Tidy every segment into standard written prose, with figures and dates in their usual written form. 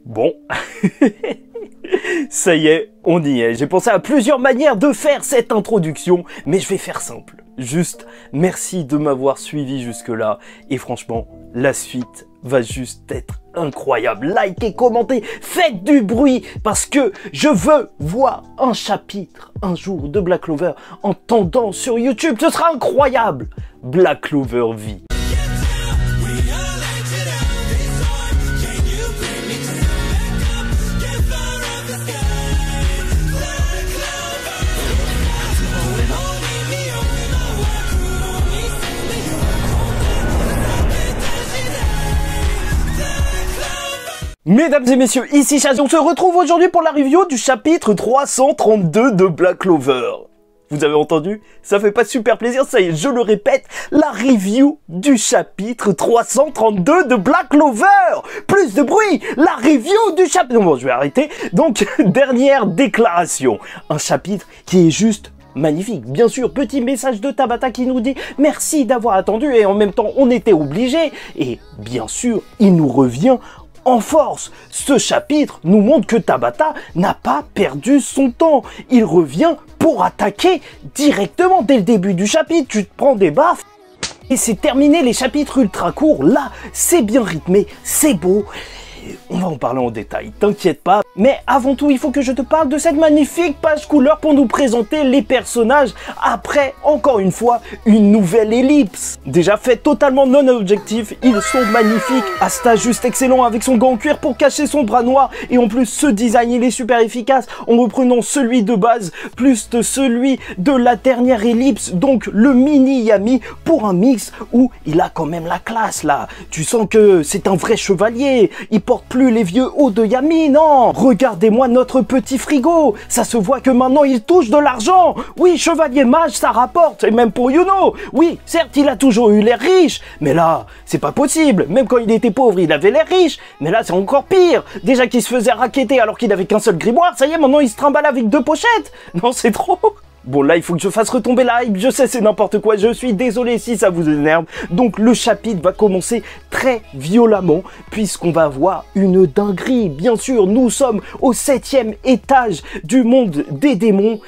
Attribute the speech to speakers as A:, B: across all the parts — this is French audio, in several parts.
A: Bon, ça y est, on y est. J'ai pensé à plusieurs manières de faire cette introduction, mais je vais faire simple. Juste, merci de m'avoir suivi jusque-là. Et franchement, la suite va juste être incroyable. Likez, commentez, faites du bruit, parce que je veux voir un chapitre un jour de Black Clover en tendance sur YouTube. Ce sera incroyable. Black Clover vit. Mesdames et messieurs, ici Chaz, on se retrouve aujourd'hui pour la review du chapitre 332 de Black Clover. Vous avez entendu? Ça fait pas super plaisir, ça y est, je le répète, la review du chapitre 332 de Black Clover. Plus de bruit, la review du chapitre... Bon, je vais arrêter. Donc, dernière déclaration. Un chapitre qui est juste... magnifique. Bien sûr, petit message de Tabata qui nous dit merci d'avoir attendu et en même temps on était obligé. Et bien sûr, il nous revient en force. Ce chapitre nous montre que Tabata n'a pas perdu son temps. Il revient pour attaquer directement dès le début du chapitre. Tu te prends des baffes et c'est terminé. Les chapitres ultra courts, là, c'est bien rythmé, c'est beau. On va en parler en détail, t'inquiète pas. Mais avant tout, il faut que je te parle de cette magnifique page couleur pour nous présenter les personnages après, encore une fois, une nouvelle ellipse. Déjà fait totalement non objectif, ils sont magnifiques. Asta juste excellent avec son gant en cuir pour cacher son bras noir. Et en plus, ce design, il est super efficace en reprenant celui de base, plus de celui de la dernière ellipse. Donc le mini Yami pour un mix où il a quand même la classe là. Tu sens que c'est un vrai chevalier. Il porte plus les vieux hauts de Yami, non. Regardez-moi notre petit frigo. Ça se voit que maintenant il touche de l'argent. Oui, chevalier mage, ça rapporte. Et même pour Yuno. Oui, certes, il a toujours eu l'air riche. Mais là, c'est pas possible. Même quand il était pauvre, il avait l'air riche. Mais là, c'est encore pire. Déjà qu'il se faisait racketter alors qu'il avait qu'un seul grimoire. Ça y est, maintenant il se trimballe avec 2 pochettes. Non, c'est trop. Bon, là, il faut que je fasse retomber la hype. Je sais, c'est n'importe quoi. Je suis désolé si ça vous énerve. Donc, le chapitre va commencer très violemment puisqu'on va avoir une dinguerie. Bien sûr, nous sommes au 7e étage du monde des démons.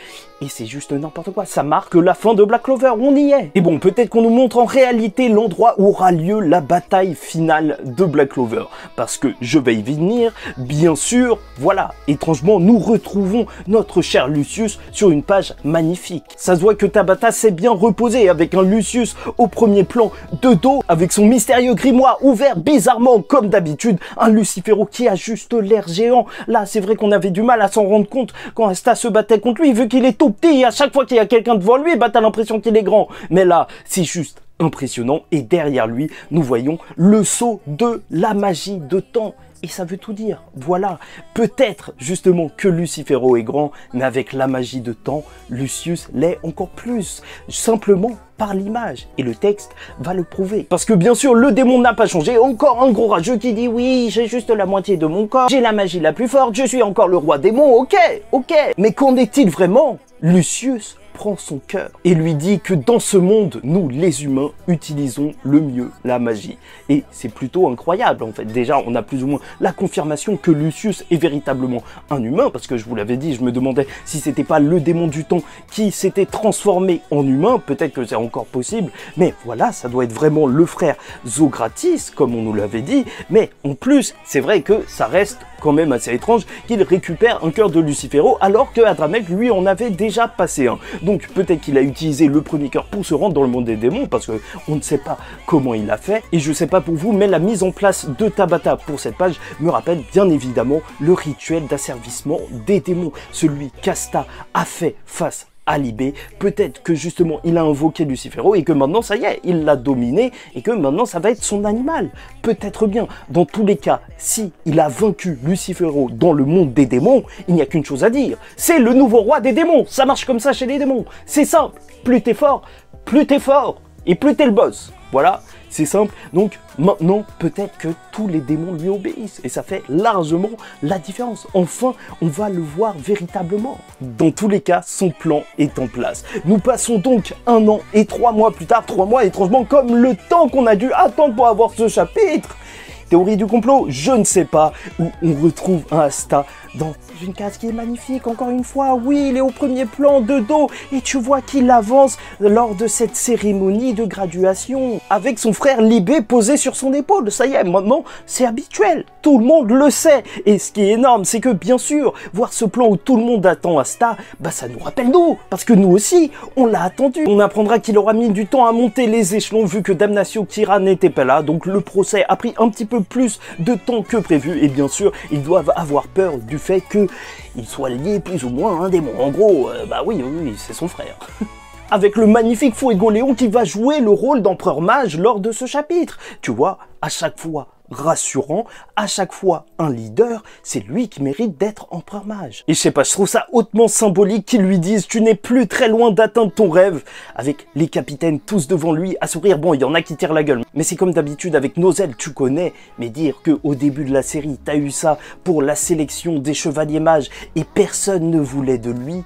A: Et c'est juste n'importe quoi, ça marque la fin de Black Clover, on y est. Et bon, peut-être qu'on nous montre en réalité l'endroit où aura lieu la bataille finale de Black Clover. Parce que je vais y venir, bien sûr, voilà. Étrangement, nous retrouvons notre cher Lucius sur une page magnifique. Ça se voit que Tabata s'est bien reposé avec un Lucius au premier plan de dos, avec son mystérieux grimoire ouvert bizarrement comme d'habitude. Un Lucifero qui a juste l'air géant. Là, c'est vrai qu'on avait du mal à s'en rendre compte quand Asta se battait contre lui, vu qu'il est tout petit, et à chaque fois qu'il y a quelqu'un devant lui, bah t'as l'impression qu'il est grand. Mais là, c'est juste impressionnant. Et derrière lui, nous voyons le sceau de la magie de temps. Et ça veut tout dire. Voilà. Peut-être justement que Lucifero est grand, mais avec la magie de temps, Lucius l'est encore plus. Simplement par l'image. Et le texte va le prouver. Parce que bien sûr, le démon n'a pas changé. Encore un gros rageux qui dit oui, j'ai juste la moitié de mon corps. J'ai la magie la plus forte. Je suis encore le roi démon. Ok, ok. Mais qu'en est-il vraiment? Lucius prend son cœur et lui dit que dans ce monde, nous, les humains, utilisons le mieux la magie. Et c'est plutôt incroyable, en fait. Déjà, on a plus ou moins la confirmation que Lucius est véritablement un humain, parce que je vous l'avais dit, je me demandais si c'était pas le démon du temps qui s'était transformé en humain. Peut-être que c'est encore possible, mais voilà, ça doit être vraiment le frère Zogratis, comme on nous l'avait dit. Mais en plus, c'est vrai que ça reste quand même assez étrange qu'il récupère un cœur de Lucifero alors que Adramelch lui en avait déjà passé un. Donc peut-être qu'il a utilisé le premier cœur pour se rendre dans le monde des démons parce que on ne sait pas comment il l'a fait. Et je sais pas pour vous, mais la mise en place de Tabata pour cette page me rappelle bien évidemment le rituel d'asservissement des démons, celui qu'Asta a fait face à Libé. Peut-être que justement il a invoqué Lucifero et que maintenant ça y est, il l'a dominé et que maintenant ça va être son animal. Peut-être bien. Dans tous les cas, si il a vaincu Lucifero dans le monde des démons, il n'y a qu'une chose à dire. C'est le nouveau roi des démons. Ça marche comme ça chez les démons. C'est simple. Plus t'es fort et plus t'es le boss. Voilà, c'est simple. Donc maintenant, peut-être que tous les démons lui obéissent. Et ça fait largement la différence. Enfin, on va le voir véritablement. Dans tous les cas, son plan est en place. Nous passons donc 1 an et 3 mois plus tard. 3 mois, étrangement, comme le temps qu'on a dû attendre pour avoir ce chapitre. Théorie du complot, je ne sais pas, où on retrouve un Asta dans une case qui est magnifique, encore une fois, oui, il est au premier plan de dos, et tu vois qu'il avance lors de cette cérémonie de graduation, avec son frère Libé posé sur son épaule, ça y est, maintenant, c'est habituel, tout le monde le sait, et ce qui est énorme, c'est que, bien sûr, voir ce plan où tout le monde attend Asta, bah ça nous rappelle nous, parce que nous aussi, on l'a attendu. On apprendra qu'il aura mis du temps à monter les échelons, vu que Damnatio Kira n'était pas là, donc le procès a pris un petit peu plus de temps que prévu, et bien sûr, ils doivent avoir peur du fait qu'il soit lié plus ou moins à un démon. En gros, bah oui, c'est son frère. Avec le magnifique Fuegoleon qui va jouer le rôle d'empereur mage lors de ce chapitre. Tu vois, à chaque fois rassurant, à chaque fois un leader, c'est lui qui mérite d'être empereur mage. Et je sais pas, je trouve ça hautement symbolique qu'ils lui disent « tu n'es plus très loin d'atteindre ton rêve », avec les capitaines tous devant lui à sourire. Bon, il y en a qui tirent la gueule, mais c'est comme d'habitude avec Nozel, tu connais, mais dire que au début de la série, t'as eu ça pour la sélection des chevaliers mages et personne ne voulait de lui,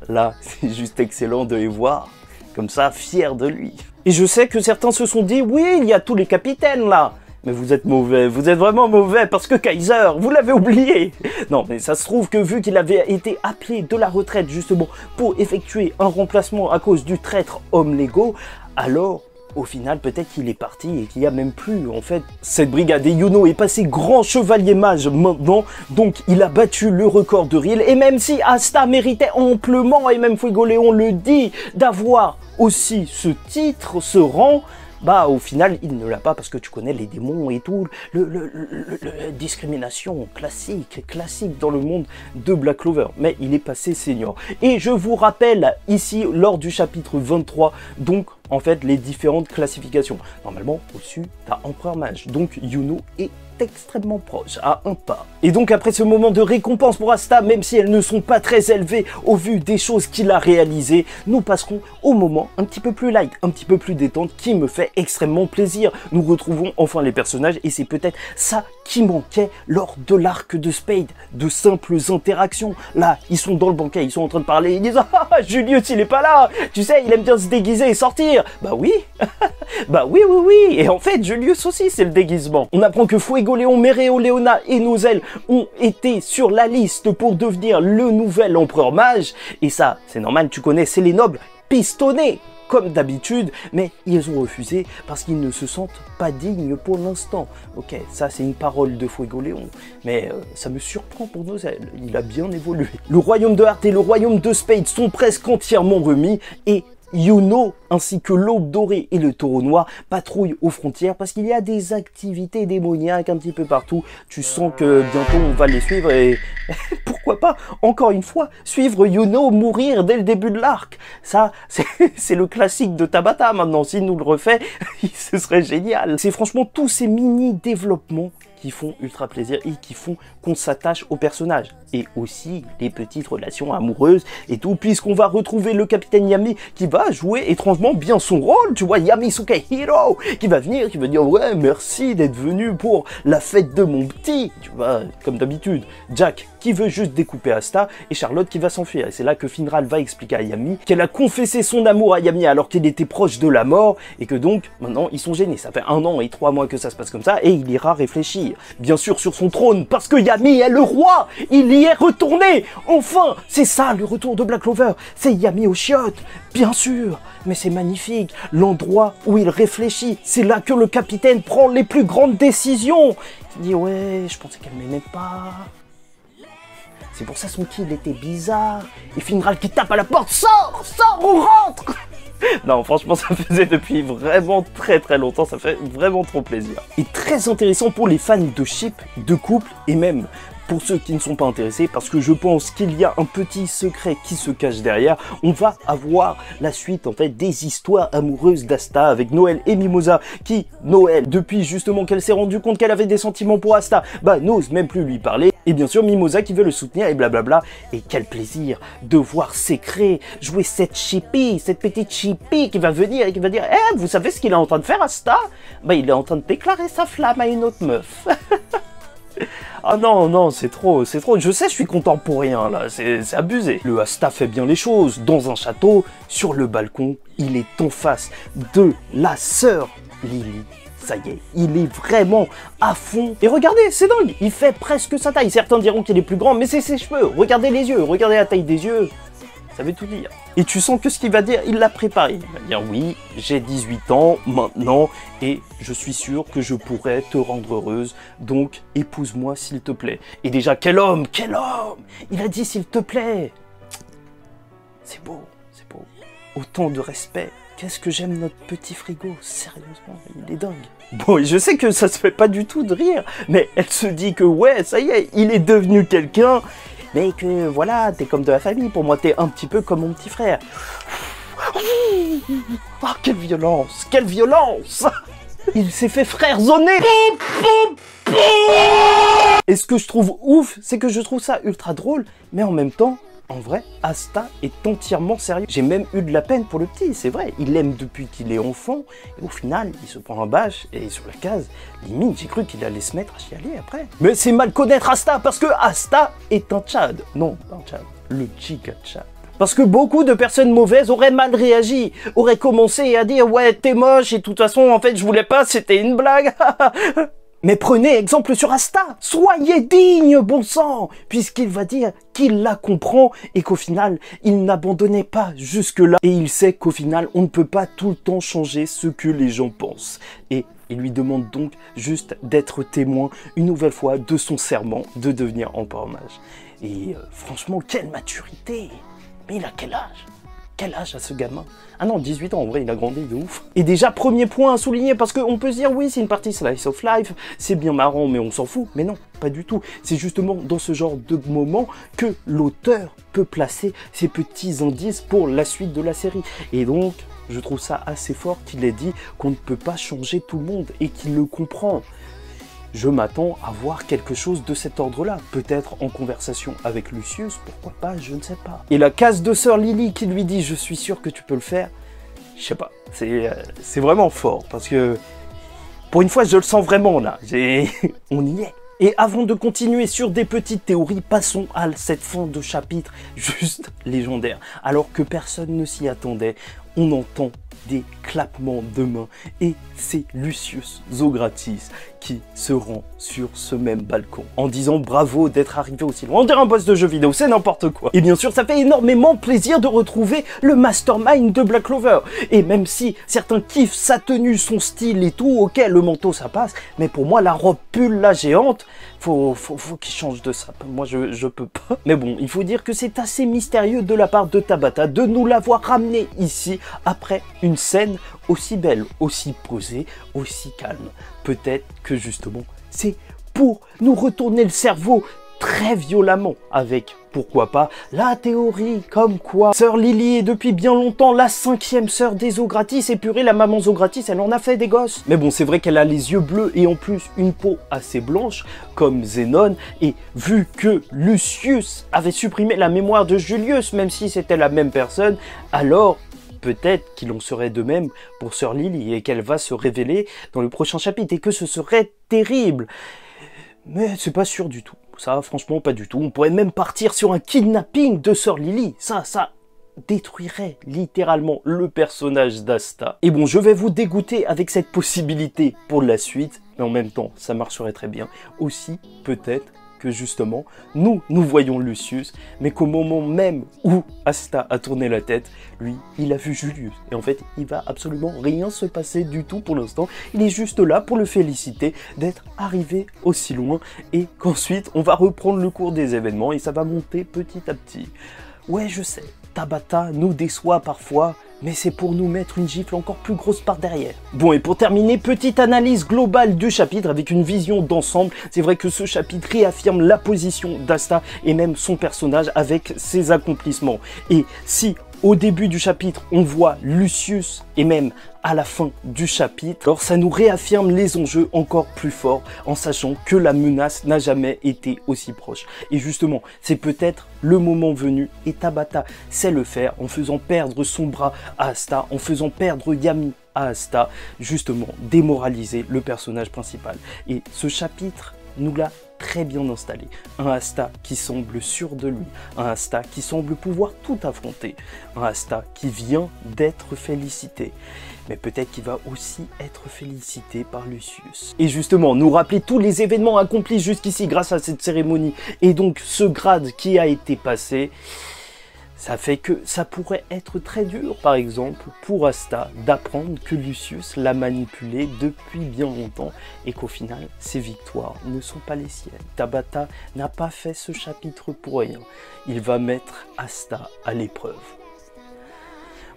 A: là, c'est juste excellent de les voir comme ça, fiers de lui. Et je sais que certains se sont dit « oui, il y a tous les capitaines là ». Mais vous êtes mauvais, vous êtes vraiment mauvais parce que Kaiser, vous l'avez oublié. Non, mais ça se trouve que vu qu'il avait été appelé de la retraite justement pour effectuer un remplacement à cause du traître homme Lego, alors au final peut-être qu'il est parti et qu'il n'y a même plus en fait cette brigade. Et Yuno est passé grand chevalier mage maintenant, donc il a battu le record de Riel. Et même si Asta méritait amplement, et même Fuegoleon le dit, d'avoir aussi ce titre, ce rang, bah au final il ne l'a pas parce que tu connais les démons et tout, discrimination classique dans le monde de Black Clover, mais il est passé senior. Et je vous rappelle ici lors du chapitre 23, donc en fait les différentes classifications. Normalement au-dessus t'as empereur mage, donc Yuno est extrêmement proche, à un pas. Et donc après ce moment de récompense pour Asta, même si elles ne sont pas très élevées au vu des choses qu'il a réalisées, nous passerons au moment un petit peu plus light, un petit peu plus détente, qui me fait extrêmement plaisir. Nous retrouvons enfin les personnages, et c'est peut-être ça qui manquait lors de l'arc de Spade, de simples interactions. Là, ils sont dans le banquet, ils sont en train de parler, ils disent « Ah, Julius, il est pas là, tu sais, il aime bien se déguiser et sortir !» Bah oui, bah oui, et en fait, Julius aussi, c'est le déguisement. On apprend que Fuegoleon, Mereoleona et Nozel ont été sur la liste pour devenir le nouvel empereur mage, et ça, c'est normal, tu connais, c'est les nobles pistonnés, comme d'habitude, mais ils ont refusé parce qu'ils ne se sentent pas dignes pour l'instant. Ok, ça c'est une parole de Fuegoleon, mais ça me surprend pour Nozel, il a bien évolué. Le royaume de Heart et le royaume de Spade sont presque entièrement remis, et Yuno ainsi que l'Aube Dorée et le Taureau Noir patrouillent aux frontières parce qu'il y a des activités démoniaques un petit peu partout. Tu sens que bientôt on va les suivre et pourquoi pas, encore une fois, suivre Yuno mourir dès le début de l'arc. Ça, c'est le classique de Tabata maintenant. S'il nous le refait, ce serait génial. C'est franchement tous ces mini-développements qui font ultra plaisir et qui font qu'on s'attache au personnage. Et aussi les petites relations amoureuses et tout, puisqu'on va retrouver le capitaine Yami qui va jouer étrangement bien son rôle. Tu vois, Yami Sukehiro qui va venir, qui va dire « Ouais, merci d'être venu pour la fête de mon petit ». Tu vois, comme d'habitude, Jack qui veut juste découper Asta et Charlotte qui va s'enfuir. Et c'est là que Finral va expliquer à Yami qu'elle a confessé son amour à Yami alors qu'il était proche de la mort et que donc maintenant ils sont gênés. Ça fait 1 an et 3 mois que ça se passe comme ça et il ira réfléchir. Bien sûr sur son trône parce que Yami est le roi. Il y est retourné. Enfin, c'est ça le retour de Black Clover. C'est Yami aux chiottes. Bien sûr. Mais c'est magnifique. L'endroit où il réfléchit. C'est là que le capitaine prend les plus grandes décisions. Il dit ouais, je pensais qu'elle m'aimait pas. C'est pour ça son kill était bizarre. Et Finral qui tape à la porte. Sors, on rentre. Non, franchement, ça faisait depuis vraiment très longtemps, ça fait vraiment trop plaisir. Et très intéressant pour les fans de ship, de couple, et même pour ceux qui ne sont pas intéressés, parce que je pense qu'il y a un petit secret qui se cache derrière. On va avoir la suite, en fait, des histoires amoureuses d'Asta avec Noël et Mimosa, qui, Noël, depuis justement qu'elle s'est rendue compte qu'elle avait des sentiments pour Asta, bah, n'ose même plus lui parler. Et bien sûr, Mimosa qui veut le soutenir et blablabla. Et quel plaisir de voir Secret jouer cette chippie, cette petite chippie qui va venir et qui va dire « Eh, vous savez ce qu'il est en train de faire, Asta ?» Bah, il est en train de déclarer sa flamme à une autre meuf. Ah non, c'est trop. Je sais, je suis content pour rien, là, c'est abusé. Le Asta fait bien les choses. Dans un château, sur le balcon, il est en face de la sœur Lily. ça y est, il est vraiment à fond. Et regardez, c'est dingue, il fait presque sa taille. Certains diront qu'il est plus grand, mais c'est ses cheveux. Regardez les yeux, regardez la taille des yeux. Ça veut tout dire. Et tu sens que ce qu'il va dire, il l'a préparé. Il va dire oui, j'ai 18 ans maintenant et je suis sûr que je pourrais te rendre heureuse. Donc épouse-moi s'il te plaît. Et déjà, quel homme! Il a dit s'il te plaît. C'est beau, c'est beau. Autant de respect. Qu'est-ce que j'aime notre petit frigo, sérieusement, il est dingue. Bon, et je sais que ça se fait pas du tout de rire, mais elle se dit que ouais, ça y est, il est devenu quelqu'un, mais que voilà, t'es comme de la famille, pour moi t'es un petit peu comme mon petit frère. Ah, quelle violence, quelle violence! Il s'est fait frère zoner. Et ce que je trouve ouf, c'est que je trouve ça ultra drôle, mais en même temps, en vrai, Asta est entièrement sérieux. J'ai même eu de la peine pour le petit, c'est vrai. Il l'aime depuis qu'il est enfant, et au final, il se prend un bâche, et sur la case, limite, j'ai cru qu'il allait se mettre à chialer après. Mais c'est mal connaître Asta, parce que Asta est un Tchad. Non, pas un Tchad, le Giga Tchad. Parce que beaucoup de personnes mauvaises auraient mal réagi, auraient commencé à dire « Ouais, t'es moche, et de toute façon, en fait, je voulais pas, c'était une blague. » Mais prenez exemple sur Asta, soyez digne, bon sang, puisqu'il va dire qu'il la comprend et qu'au final, il n'abandonnait pas jusque-là. Et il sait qu'au final, on ne peut pas tout le temps changer ce que les gens pensent. Et il lui demande donc juste d'être témoin une nouvelle fois de son serment de devenir empereur-mage. Et franchement, quelle maturité! Mais il a quel âge? Quel âge a ce gamin? Ah non, 18 ans, en vrai, il a grandi de ouf. Et déjà, premier point à souligner, parce qu'on peut se dire, oui, c'est une partie Slice of Life, c'est bien marrant, mais on s'en fout. Mais non, pas du tout. C'est justement dans ce genre de moment que l'auteur peut placer ses petits indices pour la suite de la série. Et donc, je trouve ça assez fort qu'il ait dit qu'on ne peut pas changer tout le monde et qu'il le comprend. Je m'attends à voir quelque chose de cet ordre-là. Peut-être en conversation avec Lucius, pourquoi pas, je ne sais pas. Et la case de Sœur Lily qui lui dit « Je suis sûr que tu peux le faire », je sais pas, c'est vraiment fort, parce que pour une fois, je le sens vraiment là. On y est. Et avant de continuer sur des petites théories, passons à cette fin de chapitre juste légendaire. Alors que personne ne s'y attendait, on entend des clappements de mains et c'est Lucius Zogratis qui se rend sur ce même balcon en disant bravo d'être arrivé aussi loin. On dirait un boss de jeu vidéo, c'est n'importe quoi. Et bien sûr, ça fait énormément plaisir de retrouver le mastermind de Black Clover. Et même si certains kiffent sa tenue, son style et tout, ok, le manteau ça passe, mais pour moi la robe pull la géante, faut qu'il change de ça. Moi je peux pas. Mais bon, il faut dire que c'est assez mystérieux de la part de Tabata de nous l'avoir ramené ici après une scène aussi belle, aussi posée, aussi calme. Peut-être que justement, c'est pour nous retourner le cerveau très violemment avec, pourquoi pas, la théorie comme quoi Sœur Lily est depuis bien longtemps la 5e sœur des Zogratis et purée, la maman Zogratis, elle en a fait des gosses. Mais bon, c'est vrai qu'elle a les yeux bleus et en plus une peau assez blanche comme Zenon, et vu que Lucius avait supprimé la mémoire de Julius, même si c'était la même personne, alors peut-être qu'il en serait de même pour Sœur Lily et qu'elle va se révéler dans le prochain chapitre et que ce serait terrible. Mais c'est pas sûr du tout. Ça, franchement, pas du tout. On pourrait même partir sur un kidnapping de Sœur Lily. Ça détruirait littéralement le personnage d'Asta. Et bon, je vais vous dégoûter avec cette possibilité pour la suite, mais en même temps, ça marcherait très bien. Aussi, peut-être que justement, nous voyons Lucius, mais qu'au moment même où Asta a tourné la tête, lui, il a vu Julius. Et en fait, il va absolument rien se passer du tout pour l'instant. Il est juste là pour le féliciter d'être arrivé aussi loin et qu'ensuite, on va reprendre le cours des événements et ça va monter petit à petit. Ouais, je sais, Tabata nous déçoit parfois, mais c'est pour nous mettre une gifle encore plus grosse par derrière. Bon, et pour terminer, petite analyse globale du chapitre avec une vision d'ensemble. C'est vrai que ce chapitre réaffirme la position d'Asta et même son personnage avec ses accomplissements. Et si au début du chapitre, on voit Lucius et même à la fin du chapitre, alors ça nous réaffirme les enjeux encore plus forts en sachant que la menace n'a jamais été aussi proche. Et justement, c'est peut-être le moment venu et Tabata sait le faire en faisant perdre son bras à Asta, en faisant perdre Yami à Asta, justement démoraliser le personnage principal. Et ce chapitre nous l'a très bien installé, un Asta qui semble sûr de lui, un Asta qui semble pouvoir tout affronter, un Asta qui vient d'être félicité. Mais peut-être qu'il va aussi être félicité par Lucius. Et justement, nous rappeler tous les événements accomplis jusqu'ici grâce à cette cérémonie, et donc ce grade qui a été passé, ça fait que ça pourrait être très dur, par exemple, pour Asta d'apprendre que Lucius l'a manipulé depuis bien longtemps et qu'au final, ses victoires ne sont pas les siennes. Tabata n'a pas fait ce chapitre pour rien. Il va mettre Asta à l'épreuve.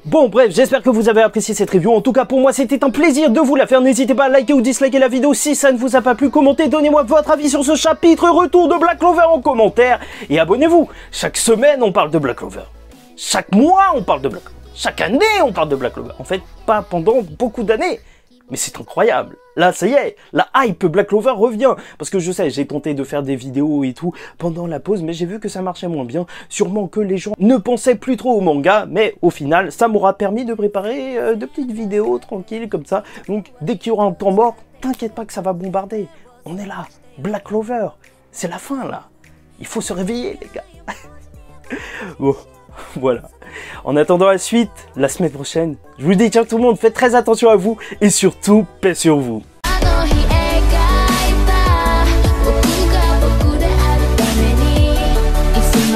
A: Bon bref, j'espère que vous avez apprécié cette review. En tout cas pour moi c'était un plaisir de vous la faire. N'hésitez pas à liker ou disliker la vidéo si ça ne vous a pas plu. Commentez, donnez-moi votre avis sur ce chapitre. Retour de Black Clover en commentaire. Et abonnez-vous. Chaque semaine on parle de Black Clover. Chaque mois on parle de Black Clover. Chaque année on parle de Black Clover. En fait pas pendant beaucoup d'années. Mais c'est incroyable. Là, ça y est, la hype Black Clover revient. Parce que je sais, j'ai tenté de faire des vidéos et tout pendant la pause, mais j'ai vu que ça marchait moins bien. Sûrement que les gens ne pensaient plus trop au manga, mais au final, ça m'aura permis de préparer de petites vidéos tranquilles comme ça. Donc, dès qu'il y aura un temps mort, t'inquiète pas que ça va bombarder. On est là, Black Clover. C'est la fin, là. Il faut se réveiller, les gars. Bon, voilà. En attendant la suite, la semaine prochaine, je vous dis ciao tout le monde, faites très attention à vous et surtout, paix sur vous.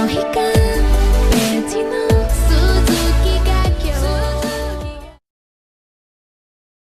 B: Hika